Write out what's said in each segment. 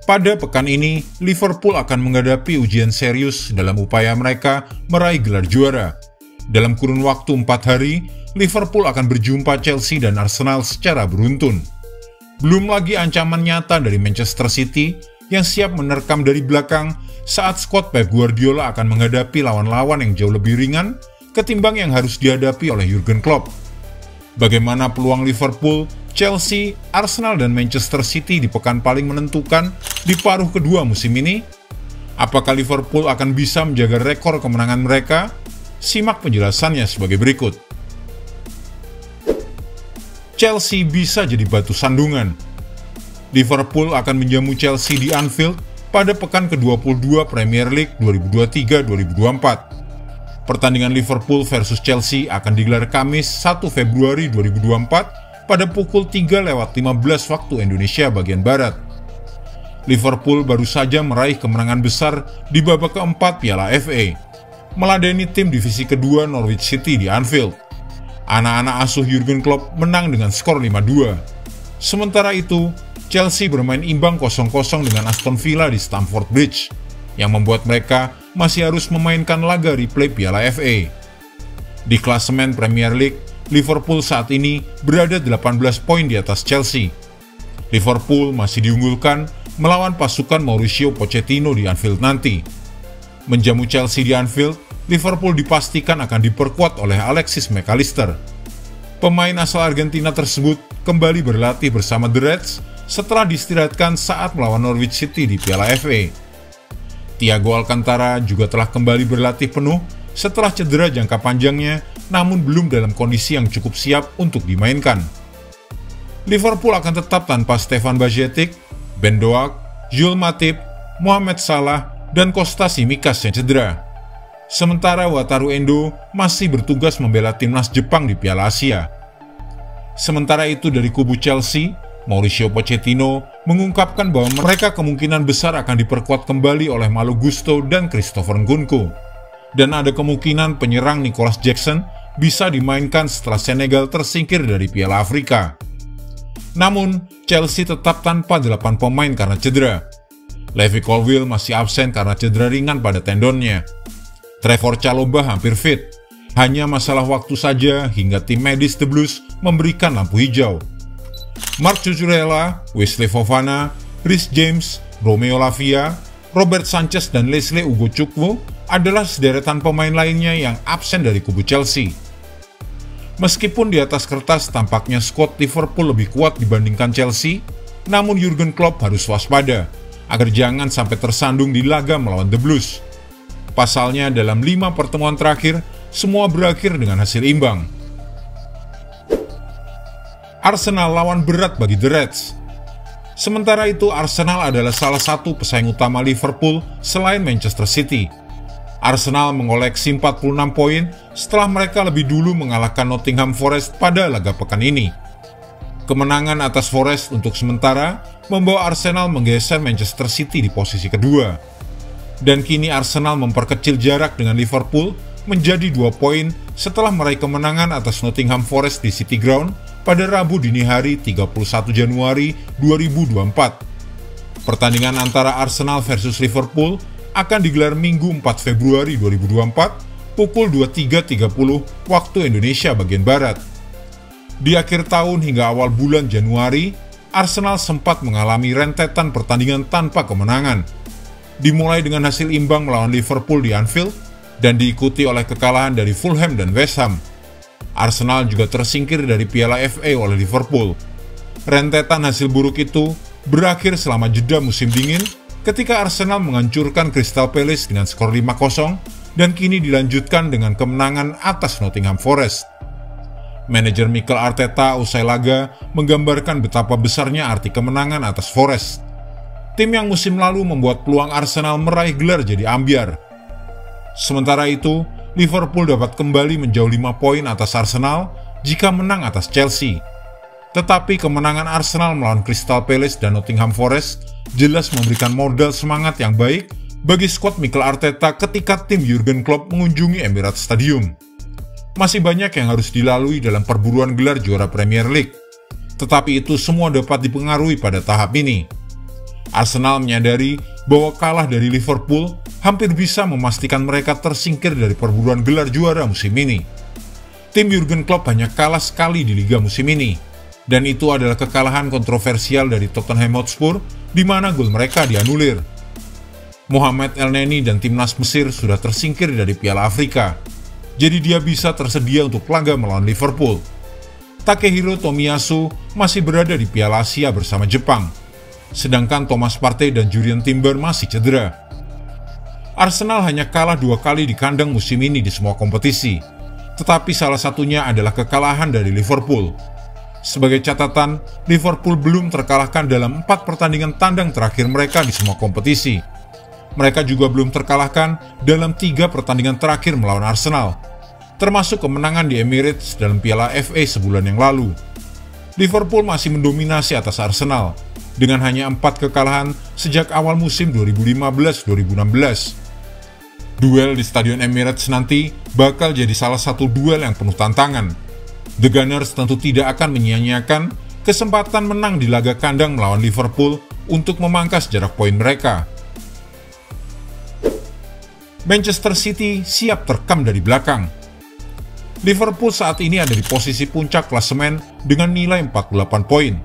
Pada pekan ini, Liverpool akan menghadapi ujian serius dalam upaya mereka meraih gelar juara. Dalam kurun waktu 4 hari, Liverpool akan berjumpa Chelsea dan Arsenal secara beruntun. Belum lagi ancaman nyata dari Manchester City yang siap menerkam dari belakang saat skuad Pep Guardiola akan menghadapi lawan-lawan yang jauh lebih ringan ketimbang yang harus dihadapi oleh Jurgen Klopp. Bagaimana peluang Liverpool, Chelsea, Arsenal, dan Manchester City di pekan paling menentukan di paruh kedua musim ini? Apakah Liverpool akan bisa menjaga rekor kemenangan mereka? Simak penjelasannya sebagai berikut. Chelsea bisa jadi batu sandungan. Liverpool akan menjamu Chelsea di Anfield pada pekan ke-22 Premier League 2023-2024. Pertandingan Liverpool versus Chelsea akan digelar Kamis 1 Februari 2024 pada pukul 3:15 waktu Indonesia bagian Barat. Liverpool baru saja meraih kemenangan besar di babak keempat Piala FA, meladeni tim divisi kedua Norwich City di Anfield. Anak-anak asuh Jurgen Klopp menang dengan skor 5-2. Sementara itu, Chelsea bermain imbang 0-0 dengan Aston Villa di Stamford Bridge, yang membuat mereka masih harus memainkan laga replay Piala FA. Di klasemen Premier League, Liverpool saat ini berada 18 poin di atas Chelsea. Liverpool masih diunggulkan melawan pasukan Mauricio Pochettino di Anfield nanti. Menjamu Chelsea di Anfield, Liverpool dipastikan akan diperkuat oleh Alexis McAllister. Pemain asal Argentina tersebut kembali berlatih bersama The Reds setelah diistirahatkan saat melawan Norwich City di Piala FA. Thiago Alcantara juga telah kembali berlatih penuh setelah cedera jangka panjangnya, namun belum dalam kondisi yang cukup siap untuk dimainkan. Liverpool akan tetap tanpa Stefan Bajcetic, Ben Doak, Jules Matip, Mohamed Salah, dan Kostas Tsimikas yang cedera. Sementara Wataru Endo masih bertugas membela timnas Jepang di Piala Asia. Sementara itu dari kubu Chelsea, Mauricio Pochettino mengungkapkan bahwa mereka kemungkinan besar akan diperkuat kembali oleh Malo Gusto dan Christopher Nkunku. Dan ada kemungkinan penyerang Nicholas Jackson bisa dimainkan setelah Senegal tersingkir dari Piala Afrika. Namun, Chelsea tetap tanpa 8 pemain karena cedera. Levi Colwill masih absen karena cedera ringan pada tendonnya. Trevor Chalobah hampir fit. Hanya masalah waktu saja hingga tim medis The Blues memberikan lampu hijau. Marc Cucurella, Wesley Fofana, Reece James, Romeo Lavia, Robert Sanchez, dan Leslie Ugochukwu adalah sederetan pemain lainnya yang absen dari kubu Chelsea. Meskipun di atas kertas tampaknya skuad Liverpool lebih kuat dibandingkan Chelsea, namun Jurgen Klopp harus waspada agar jangan sampai tersandung di laga melawan The Blues. Pasalnya dalam 5 pertemuan terakhir, semua berakhir dengan hasil imbang. Arsenal lawan berat bagi The Reds. Sementara itu, Arsenal adalah salah satu pesaing utama Liverpool selain Manchester City. Arsenal mengoleksi 46 poin setelah mereka lebih dulu mengalahkan Nottingham Forest pada laga pekan ini. Kemenangan atas Forest untuk sementara membawa Arsenal menggeser Manchester City di posisi kedua. Dan kini Arsenal memperkecil jarak dengan Liverpool menjadi 2 poin setelah meraih kemenangan atas Nottingham Forest di City Ground pada Rabu dini hari 31 Januari 2024. Pertandingan antara Arsenal versus Liverpool akan digelar Minggu 4 Februari 2024 pukul 23.30 waktu Indonesia bagian Barat. Di akhir tahun hingga awal bulan Januari, Arsenal sempat mengalami rentetan pertandingan tanpa kemenangan. Dimulai dengan hasil imbang melawan Liverpool di Anfield dan diikuti oleh kekalahan dari Fulham dan West Ham. Arsenal juga tersingkir dari Piala FA oleh Liverpool. Rentetan hasil buruk itu berakhir selama jeda musim dingin ketika Arsenal menghancurkan Crystal Palace dengan skor 5-0 dan kini dilanjutkan dengan kemenangan atas Nottingham Forest. Manajer Mikel Arteta usai laga menggambarkan betapa besarnya arti kemenangan atas Forest. Tim yang musim lalu membuat peluang Arsenal meraih gelar jadi ambyar. Sementara itu, Liverpool dapat kembali menjauh 5 poin atas Arsenal jika menang atas Chelsea. Tetapi kemenangan Arsenal melawan Crystal Palace dan Nottingham Forest jelas memberikan modal semangat yang baik bagi skuad Mikel Arteta ketika tim Jurgen Klopp mengunjungi Emirates Stadium. Masih banyak yang harus dilalui dalam perburuan gelar juara Premier League, tetapi itu semua dapat dipengaruhi pada tahap ini. Arsenal menyadari bahwa kalah dari Liverpool hampir bisa memastikan mereka tersingkir dari perburuan gelar juara musim ini. Tim Jurgen Klopp hanya kalah sekali di Liga musim ini, dan itu adalah kekalahan kontroversial dari Tottenham Hotspur di mana gol mereka dianulir. Mohamed Elneny dan timnas Mesir sudah tersingkir dari Piala Afrika, jadi dia bisa tersedia untuk laga melawan Liverpool. Takehiro Tomiyasu masih berada di Piala Asia bersama Jepang, sedangkan Thomas Partey dan Jurrien Timber masih cedera. Arsenal hanya kalah 2 kali di kandang musim ini di semua kompetisi, tetapi salah satunya adalah kekalahan dari Liverpool. Sebagai catatan, Liverpool belum terkalahkan dalam 4 pertandingan tandang terakhir mereka di semua kompetisi. Mereka juga belum terkalahkan dalam 3 pertandingan terakhir melawan Arsenal, termasuk kemenangan di Emirates dalam Piala FA sebulan yang lalu. Liverpool masih mendominasi atas Arsenal, dengan hanya 4 kekalahan sejak awal musim 2015-2016. Duel di Stadion Emirates nanti bakal jadi salah satu duel yang penuh tantangan. The Gunners tentu tidak akan menyia-nyiakan kesempatan menang di laga kandang melawan Liverpool untuk memangkas jarak poin mereka. Manchester City siap terkam dari belakang. Liverpool saat ini ada di posisi puncak klasemen dengan nilai 48 poin.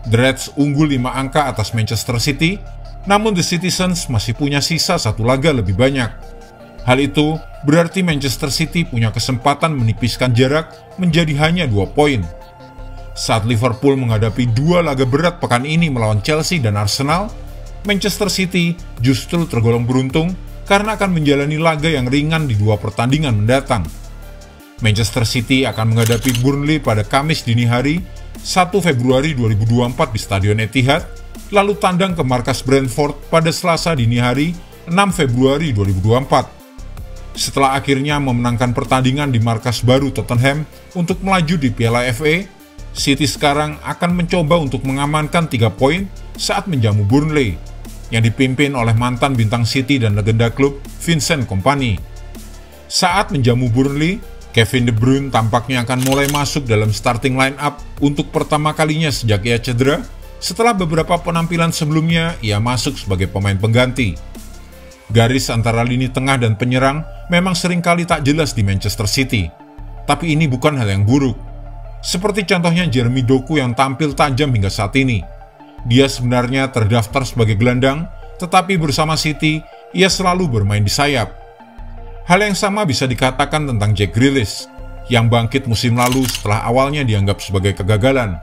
The Reds unggul 5 angka atas Manchester City, namun The Citizens masih punya sisa 1 laga lebih banyak. Hal itu berarti Manchester City punya kesempatan menipiskan jarak menjadi hanya 2 poin. Saat Liverpool menghadapi 2 laga berat pekan ini melawan Chelsea dan Arsenal, Manchester City justru tergolong beruntung karena akan menjalani laga yang ringan di 2 pertandingan mendatang. Manchester City akan menghadapi Burnley pada Kamis dini hari 1 Februari 2024 di Stadion Etihad, lalu tandang ke markas Brentford pada Selasa dini hari 6 Februari 2024. Setelah akhirnya memenangkan pertandingan di markas baru Tottenham untuk melaju di Piala FA, City sekarang akan mencoba untuk mengamankan 3 poin saat menjamu Burnley, yang dipimpin oleh mantan bintang City dan legenda klub Vincent Kompany. Saat menjamu Burnley, Kevin De Bruyne tampaknya akan mulai masuk dalam starting line up untuk pertama kalinya sejak ia cedera, setelah beberapa penampilan sebelumnya ia masuk sebagai pemain pengganti. Garis antara lini tengah dan penyerang memang seringkali tak jelas di Manchester City, tapi ini bukan hal yang buruk. Seperti contohnya Jeremy Doku yang tampil tajam hingga saat ini. Dia sebenarnya terdaftar sebagai gelandang, tetapi bersama City, ia selalu bermain di sayap. Hal yang sama bisa dikatakan tentang Jack Grealish, yang bangkit musim lalu setelah awalnya dianggap sebagai kegagalan.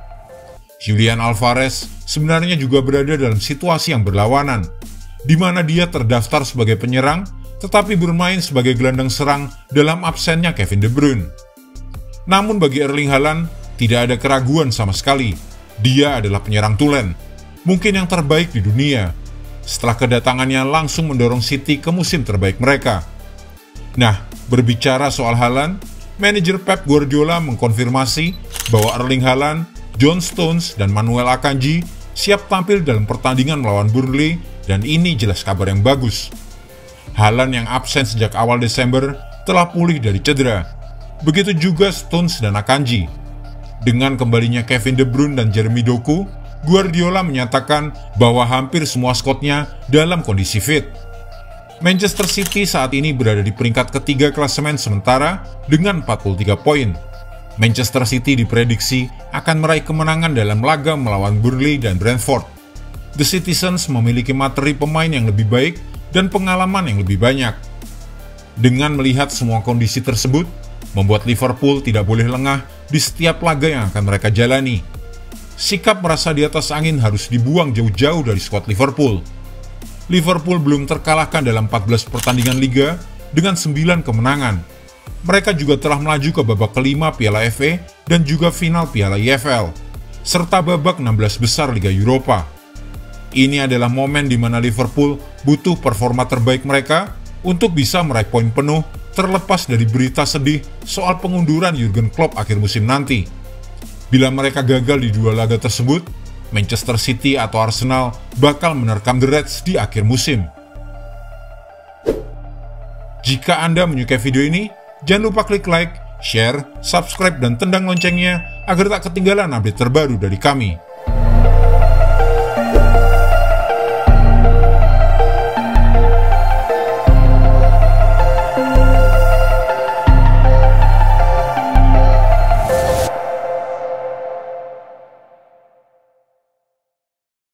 Julian Alvarez sebenarnya juga berada dalam situasi yang berlawanan, di mana dia terdaftar sebagai penyerang, tetapi bermain sebagai gelandang serang dalam absennya Kevin De Bruyne. Namun bagi Erling Haaland, tidak ada keraguan sama sekali. Dia adalah penyerang tulen, mungkin yang terbaik di dunia. Setelah kedatangannya langsung mendorong City ke musim terbaik mereka. Nah, berbicara soal Haaland, manajer Pep Guardiola mengkonfirmasi bahwa Erling Haaland, John Stones, dan Manuel Akanji siap tampil dalam pertandingan melawan Burnley, dan ini jelas kabar yang bagus. Haaland yang absen sejak awal Desember telah pulih dari cedera. Begitu juga Stones dan Akanji. Dengan kembalinya Kevin De Bruyne dan Jeremy Doku, Guardiola menyatakan bahwa hampir semua skuadnya dalam kondisi fit. Manchester City saat ini berada di peringkat ketiga klasemen sementara dengan 43 poin. Manchester City diprediksi akan meraih kemenangan dalam laga melawan Burnley dan Brentford. The Citizens memiliki materi pemain yang lebih baik dan pengalaman yang lebih banyak. Dengan melihat semua kondisi tersebut, membuat Liverpool tidak boleh lengah di setiap laga yang akan mereka jalani. Sikap merasa di atas angin harus dibuang jauh-jauh dari skuad Liverpool. Liverpool belum terkalahkan dalam 14 pertandingan Liga dengan 9 kemenangan. Mereka juga telah melaju ke babak kelima Piala FA dan juga final Piala EFL, serta babak 16 besar Liga Eropa. Ini adalah momen di mana Liverpool butuh performa terbaik mereka untuk bisa meraih poin penuh terlepas dari berita sedih soal pengunduran Jurgen Klopp akhir musim nanti. Bila mereka gagal di dua laga tersebut, Manchester City atau Arsenal bakal menerkam The Reds di akhir musim. Jika Anda menyukai video ini, jangan lupa klik like, share, subscribe, dan tendang loncengnya agar tak ketinggalan update terbaru dari kami.